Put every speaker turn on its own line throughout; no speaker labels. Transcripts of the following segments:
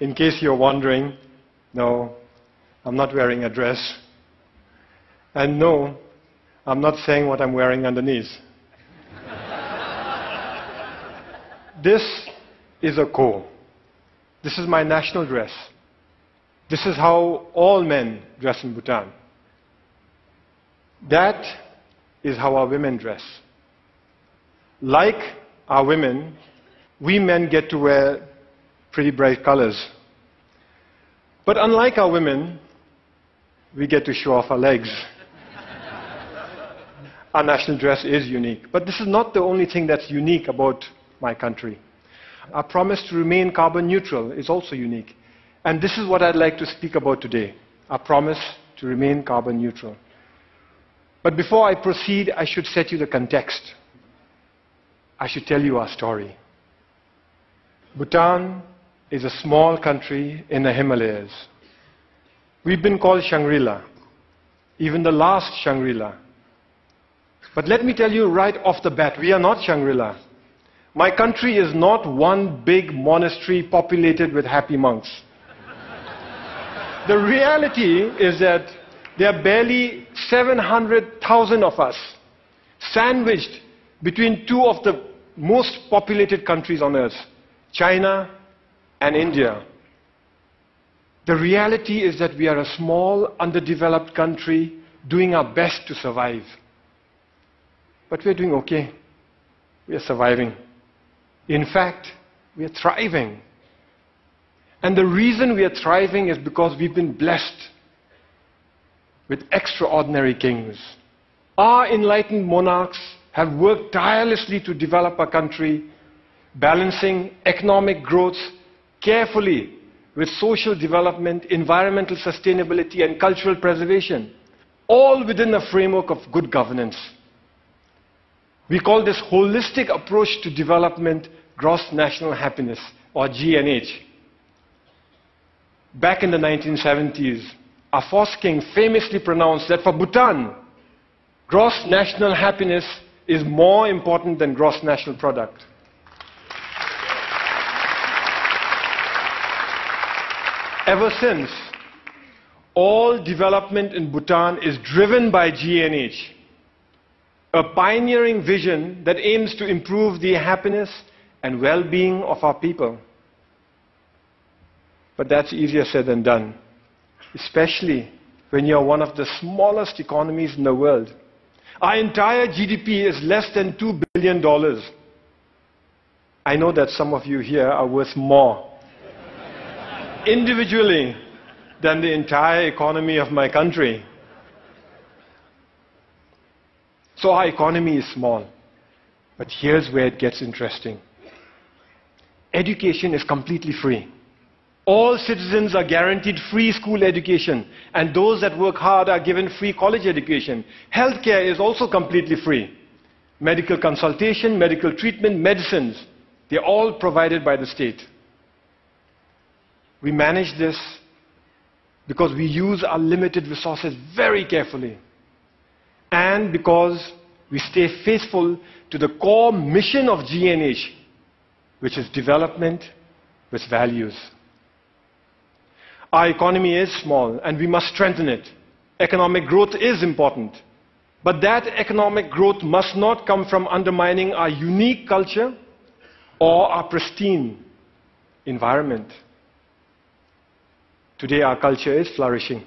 In case you're wondering, no, I'm not wearing a dress. And no, I'm not saying what I'm wearing underneath. This is a ko. This is my national dress. This is how all men dress in Bhutan. That is how our women dress. Like our women, we men get to wear pretty bright colors. But unlike our women, we get to show off our legs. Our national dress is unique. But this is not the only thing that's unique about my country. Our promise to remain carbon neutral is also unique. And this is what I'd like to speak about today. Our promise to remain carbon neutral. But before I proceed, I should set you the context. I should tell you our story. Bhutan is a small country in the Himalayas. We've been called Shangri-La, even the last Shangri-La. But let me tell you right off the bat, we are not Shangri-La. My country is not one big monastery populated with happy monks. The reality is that there are barely 700,000 of us, sandwiched between two of the most populated countries on earth, China and India. The reality is that we are a small, underdeveloped country doing our best to survive. But we're doing okay. We are surviving. In fact, we are thriving. And the reason we are thriving is because we've been blessed with extraordinary kings. Our enlightened monarchs have worked tirelessly to develop our country, balancing economic growth carefully with social development, environmental sustainability, and cultural preservation, all within a framework of good governance. We call this holistic approach to development gross national happiness, or GNH. Back in the 1970s, our first king famously pronounced that for Bhutan, gross national happiness is more important than gross national product. Ever since, all development in Bhutan is driven by GNH, a pioneering vision that aims to improve the happiness and well-being of our people. But that's easier said than done, especially when you're one of the smallest economies in the world. Our entire GDP is less than $2 billion. I know that some of you here are worth more individually than the entire economy of my country. So our economy is small. But here's where it gets interesting. Education is completely free. All citizens are guaranteed free school education, and those that work hard are given free college education. Healthcare is also completely free. Medical consultation, medical treatment, medicines, they're all provided by the state. We manage this because we use our limited resources very carefully, and because we stay faithful to the core mission of GNH, which is development with values. Our economy is small, and we must strengthen it. Economic growth is important. But that economic growth must not come from undermining our unique culture or our pristine environment. Today, our culture is flourishing.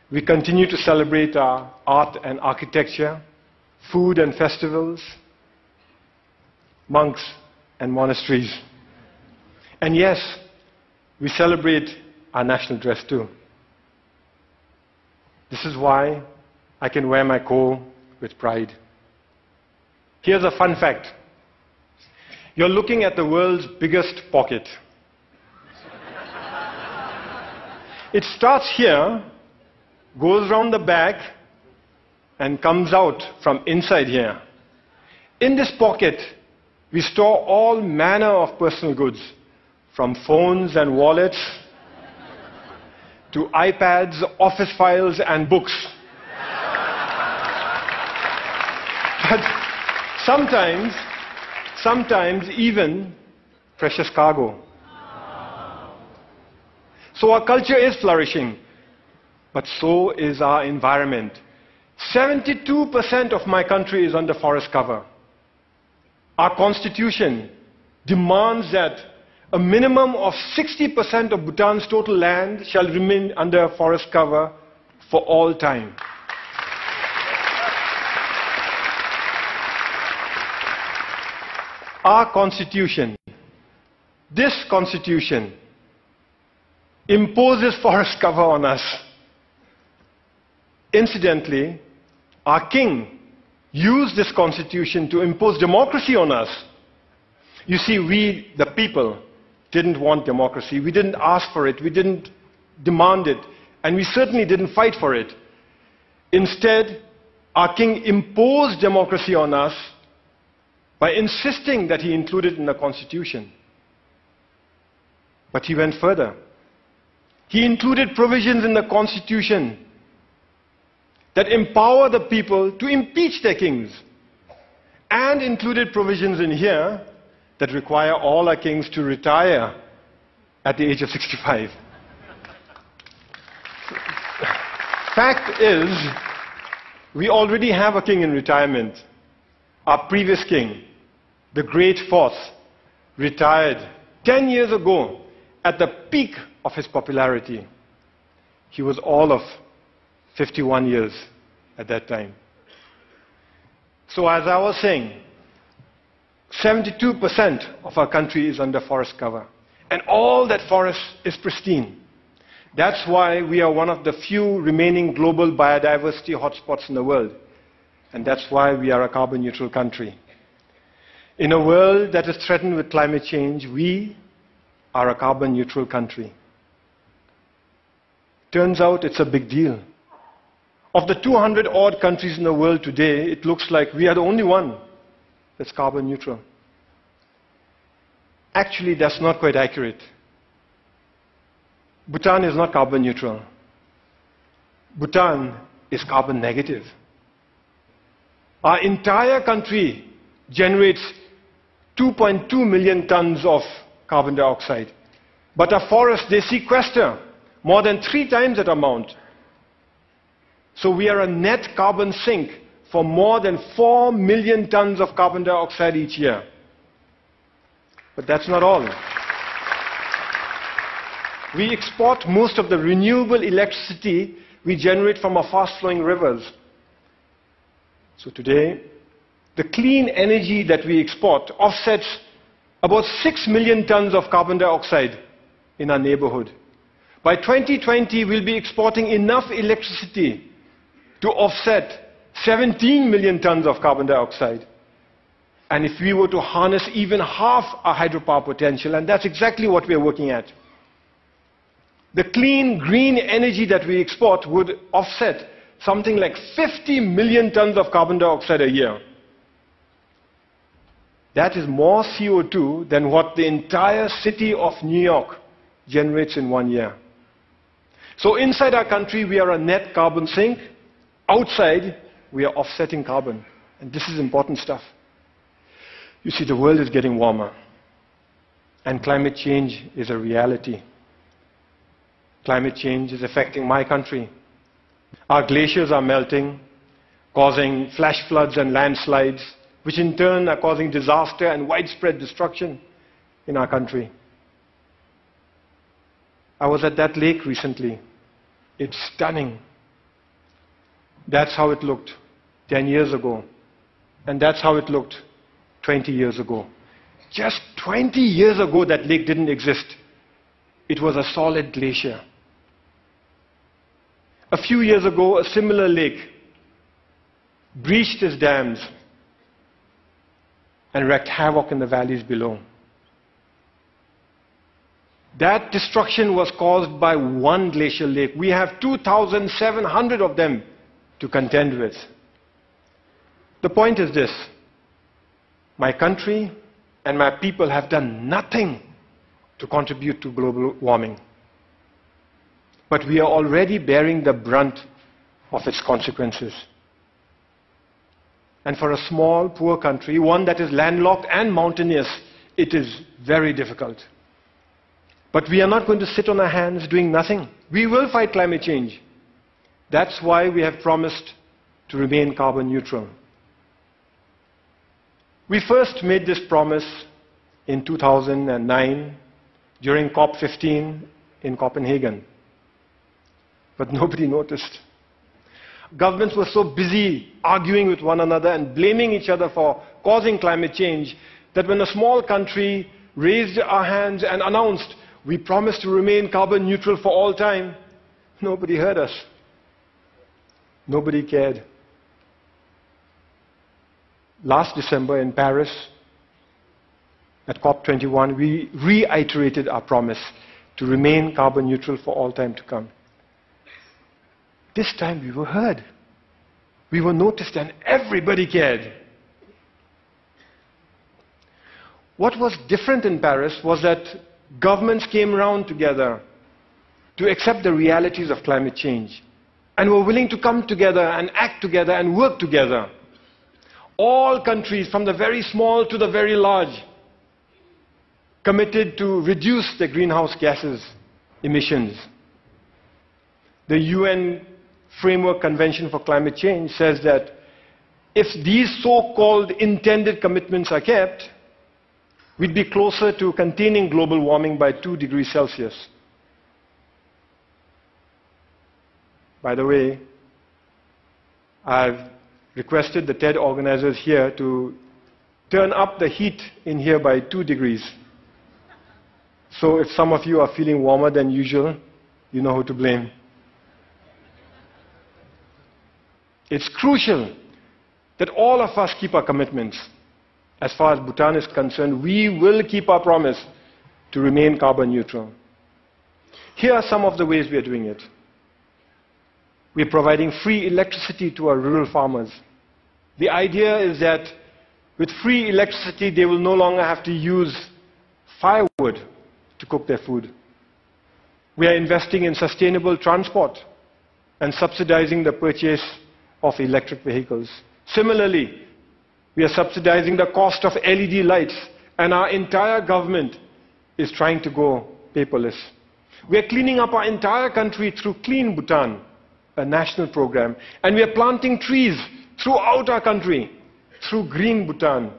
We continue to celebrate our art and architecture, food and festivals, monks and monasteries. And yes, we celebrate our national dress too. This is why I can wear my ko with pride. Here's a fun fact. You're looking at the world's biggest pocket. It starts here, goes round the back, and comes out from inside here. In this pocket, we store all manner of personal goods, from phones and wallets to iPads, office files, and books. But sometimes even precious cargo. So our culture is flourishing, but so is our environment. 72% of my country is under forest cover. Our constitution demands that a minimum of 60% of Bhutan's total land shall remain under forest cover for all time. Our constitution, this constitution, imposes forest cover on us. Incidentally, our king used this constitution to impose democracy on us. You see, we, the people, didn't want democracy. We didn't ask for it. We didn't demand it. And we certainly didn't fight for it. Instead, our king imposed democracy on us by insisting that he include it in the constitution. But he went further. He included provisions in the constitution that empower the people to impeach their kings, and included provisions in here that require all our kings to retire at the age of 65. Fact is, we already have a king in retirement. Our previous king, the Great Fourth, retired 10 years ago at the peak of his popularity. He was all of 51 years at that time. So as I was saying, 72% of our country is under forest cover. And all that forest is pristine. That's why we are one of the few remaining global biodiversity hotspots in the world. And that's why we are a carbon neutral country. In a world that is threatened with climate change, we are a carbon neutral country. Turns out it's a big deal. Of the 200 odd countries in the world today, it looks like we are the only one that's carbon neutral. Actually, that's not quite accurate. Bhutan is not carbon neutral. Bhutan is carbon negative. Our entire country generates 2.2 million tons of carbon dioxide. But our forests, they sequester more than 3 times that amount. So we are a net carbon sink for more than 4 million tons of carbon dioxide each year. But that's not all. We export most of the renewable electricity we generate from our fast-flowing rivers. So today, the clean energy that we export offsets about 6 million tons of carbon dioxide in our neighborhood. By 2020, we'll be exporting enough electricity to offset 17 million tons of carbon dioxide. And if we were to harness even half our hydropower potential, and that's exactly what we are working at, the clean, green energy that we export would offset something like 50 million tons of carbon dioxide a year. That is more CO2 than what the entire city of New York generates in 1 year. So inside our country, we are a net carbon sink. Outside, we are offsetting carbon. And this is important stuff. You see, the world is getting warmer. And climate change is a reality. Climate change is affecting my country. Our glaciers are melting, causing flash floods and landslides, which in turn are causing disaster and widespread destruction in our country. I was at that lake recently. It's stunning. That's how it looked 10 years ago. And that's how it looked 20 years ago. Just 20 years ago, that lake didn't exist. It was a solid glacier. A few years ago, a similar lake breached its dams and wreaked havoc in the valleys below. That destruction was caused by one glacial lake. We have 2,700 of them to contend with. The point is this: my country and my people have done nothing to contribute to global warming. But we are already bearing the brunt of its consequences. And for a small, poor country, one that is landlocked and mountainous, it is very difficult. But we are not going to sit on our hands doing nothing. We will fight climate change. That's why we have promised to remain carbon neutral. We first made this promise in 2009 during COP15 in Copenhagen. But nobody noticed. Governments were so busy arguing with one another and blaming each other for causing climate change that when a small country raised our hands and announced, we promise to remain carbon neutral for all time, nobody heard us. Nobody cared. Last December in Paris, at COP21, we reiterated our promise to remain carbon neutral for all time to come. This time we were heard. We were noticed and everybody cared. What was different in Paris was that governments came around together to accept the realities of climate change and were willing to come together and act together and work together. All countries, from the very small to the very large, committed to reduce the greenhouse gases emissions. The UN Framework Convention for Climate Change says that if these so-called intended commitments are kept, we'd be closer to containing global warming by 2 degrees Celsius. By the way, I've requested the TED organizers here to turn up the heat in here by 2 degrees. So if some of you are feeling warmer than usual, you know who to blame. It's crucial that all of us keep our commitments. As far as Bhutan is concerned, we will keep our promise to remain carbon neutral. Here are some of the ways we are doing it. We are providing free electricity to our rural farmers. The idea is that with free electricity, they will no longer have to use firewood to cook their food. We are investing in sustainable transport and subsidizing the purchase of electric vehicles. Similarly, we are subsidizing the cost of LED lights, and our entire government is trying to go paperless. We are cleaning up our entire country through Clean Bhutan, a national program, and we are planting trees throughout our country through Green Bhutan,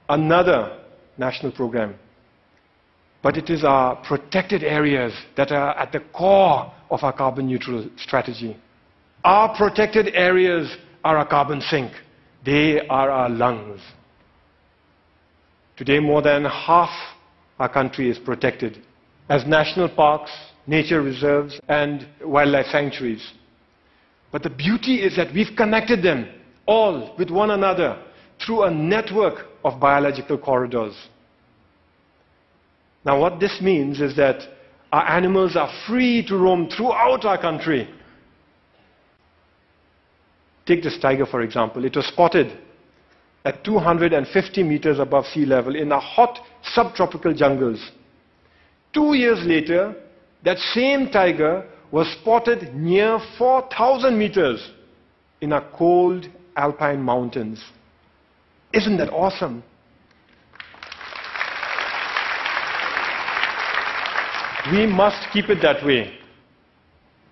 another national program. But it is our protected areas that are at the core of our carbon neutral strategy. Our protected areas are our carbon sink. They are our lungs. Today, more than half our country is protected as national parks, nature reserves, and wildlife sanctuaries. But the beauty is that we've connected them all with one another through a network of biological corridors. Now, what this means is that our animals are free to roam throughout our country. Take this tiger, for example. It was spotted at 250 meters above sea level in the hot subtropical jungles. 2 years later, that same tiger was spotted near 4,000 meters in our cold alpine mountains. Isn't that awesome? We must keep it that way.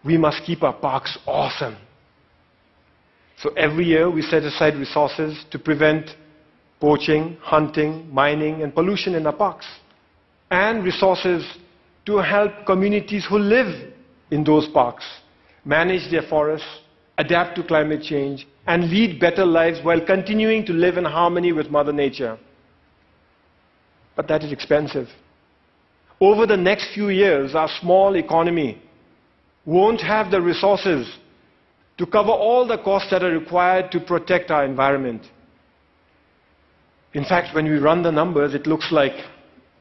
We must keep our parks awesome. So every year we set aside resources to prevent poaching, hunting, mining, and pollution in our parks. And resources to help communities who live in those parks manage their forests, adapt to climate change, and lead better lives while continuing to live in harmony with Mother Nature. But that is expensive. Over the next few years, our small economy won't have the resources to cover all the costs that are required to protect our environment. In fact, when we run the numbers, it looks like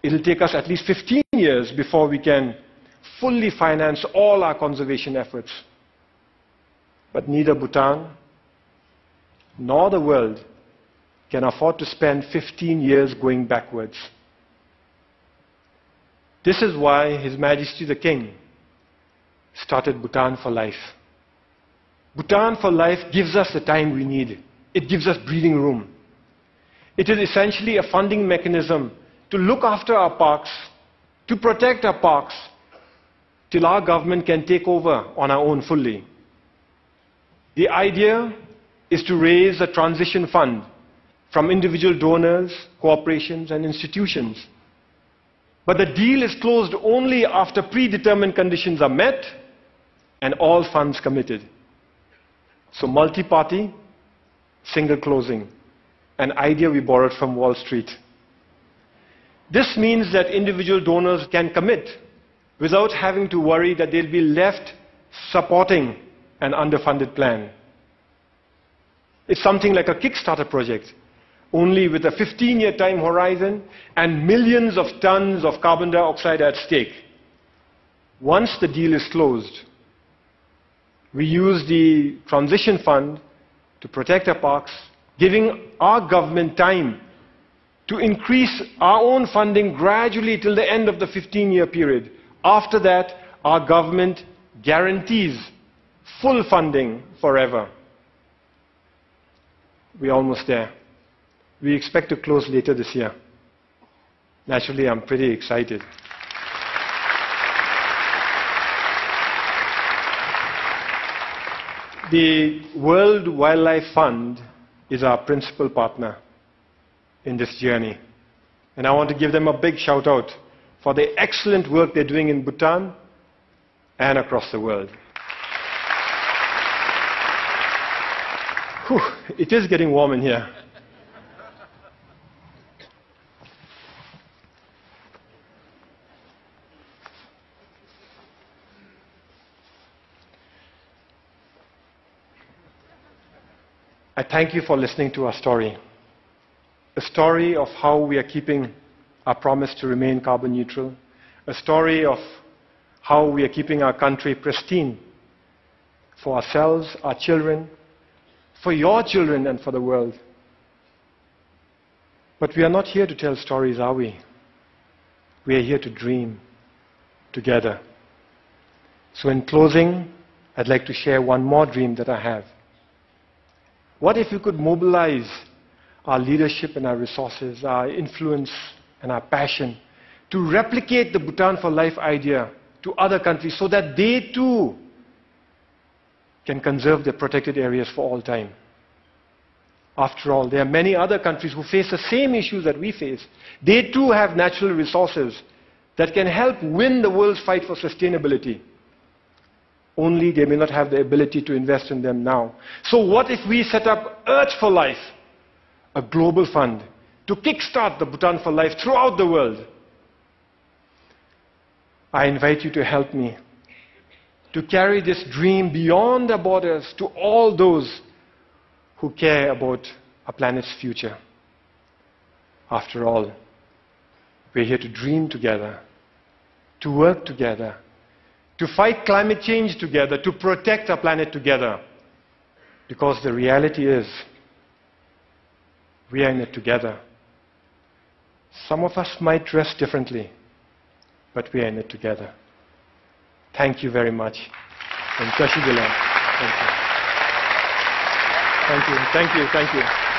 it'll take us at least 15 years before we can fully finance all our conservation efforts. But neither Bhutan nor the world can afford to spend 15 years going backwards. This is why His Majesty the King started Bhutan for Life. Bhutan for Life gives us the time we need. It gives us breathing room. It is essentially a funding mechanism to look after our parks to protect our parks till our government can take over on our own fully. The idea is to raise a transition fund from individual donors, corporations, and institutions. But the deal is closed only after predetermined conditions are met and all funds committed. So multi-party, single closing, an idea we borrowed from Wall Street. This means that individual donors can commit without having to worry that they'll be left supporting an underfunded plan. It's something like a Kickstarter project, only with a 15-year time horizon and millions of tons of carbon dioxide at stake. Once the deal is closed, we use the transition fund to protect our parks, giving our government time to increase our own funding gradually till the end of the 15-year period. After that, our government guarantees full funding forever. We're almost there. We expect to close later this year. Naturally, I'm pretty excited. The World Wildlife Fund is our principal partner in this journey. And I want to give them a big shout out for the excellent work they're doing in Bhutan and across the world. Whew, it is getting warm in here. I thank you for listening to our story. A story of how we are keeping our promise to remain carbon neutral. A story of how we are keeping our country pristine for ourselves, our children, for your children and for the world. But we are not here to tell stories, are we? We are here to dream together. So in closing, I'd like to share one more dream that I have. What if we could mobilize our leadership and our resources, our influence and our passion to replicate the Bhutan for Life idea to other countries so that they too can conserve their protected areas for all time? After all, there are many other countries who face the same issues that we face. They too have natural resources that can help win the world's fight for sustainability. Only they may not have the ability to invest in them now. So what if we set up Earth for Life, a global fund, to kickstart the Bhutan for Life throughout the world? I invite you to help me to carry this dream beyond the borders to all those who care about our planet's future. After all, we're here to dream together, to work together, to fight climate change together, to protect our planet together. Because the reality is, we are in it together. Some of us might dress differently, but we are in it together. Thank you very much. And Thank you. Thank you. Thank you. Thank you.